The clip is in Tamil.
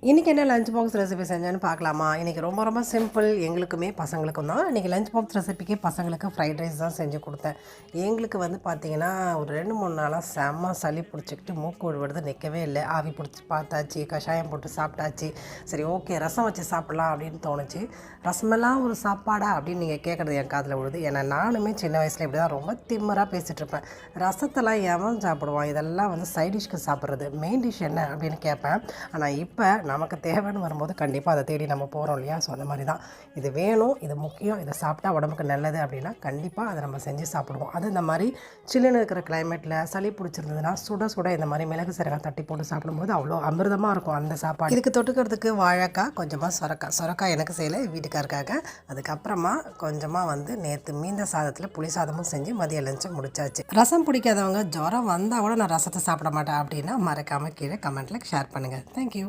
இன்றைக்கி என்ன லஞ்ச் பாக்ஸ் ரெசிபி செஞ்சேன்னு பார்க்கலாமா? இன்றைக்கி ரொம்ப ரொம்ப சிம்பிள். எங்களுக்குமே பசங்களுக்கும் தான். இன்றைக்கி லஞ்ச் பாக்ஸ் ரெசிபிக்கு பசங்களுக்கு ஃப்ரைட் ரைஸ் தான் செஞ்சு கொடுத்தேன். எங்களுக்கு வந்து பார்த்திங்கன்னா ஒரு 2-3 நாளாக செம்ம சளி பிடிச்சிக்கிட்டு மூக்கு விடுவது நிற்கவே இல்லை. ஆவி பிடிச்சி பார்த்தாச்சு, கஷாயம் போட்டு சாப்பிட்டாச்சு. சரி ஓகே, ரசம் வச்சு சாப்பிட்லாம் அப்படின்னு தோணுச்சு. ரசமெல்லாம் ஒரு சாப்பாடா அப்படின்னு நீங்கள் கேட்குறது என் காதில் விழுது. ஏன்னா நானுமே சின்ன வயசில் இப்படி தான் ரொம்ப திம்மராக பேசிகிட்ருப்பேன். ரசத்தெல்லாம் எவன் சாப்பிடுவான்? இதெல்லாம் வந்து சைட் டிஷ்க்கு சாப்பிட்றது. மெயின் டிஷ் என்ன அப்படின்னு கேட்பேன். ஆனால் இப்போ நமக்கு தேவைன்னு வரும்போது கண்டிப்பாக அதை தேடி நம்ம போகிறோம் இல்லையா? ஸோ அந்த மாதிரி தான். இது வேணும், இது முக்கியம், இதை சாப்பிட்டா உடம்புக்கு நல்லது அப்படின்னா கண்டிப்பாக அதை நம்ம செஞ்சு சாப்பிடுவோம். அது இந்த மாதிரி சில்லுன்னு இருக்கிற கிளைமேட்டில் சளி பிடிச்சிருந்ததுன்னா சுட சுட இந்த மாதிரி மிளகு சீரகம் தட்டி போட்டு சாப்பிடும்போது அவ்வளோ அமிர்தமாக இருக்கும் அந்த சாப்பாடு. இதுக்கு தொட்டுக்கிறதுக்கு வாழைக்காய், கொஞ்சமாக சொரக்காய் எனக்கு செய்யலை, வீட்டுக்காருக்காக. அதுக்கப்புறமா கொஞ்சமாக வந்து நேற்று மீந்த சாதத்தில் புளி சாதமும் செஞ்சு மதிய லஞ்சு முடிச்சாச்சு. ரசம் பிடிக்காதவங்க ஜுரம் வந்தால் கூட நான் ரசத்தை சாப்பிட மாட்டேன் அப்படின்னா மறக்காமல் கீழே கமெண்ட்டில் ஷேர் பண்ணுங்கள். தேங்க்யூ.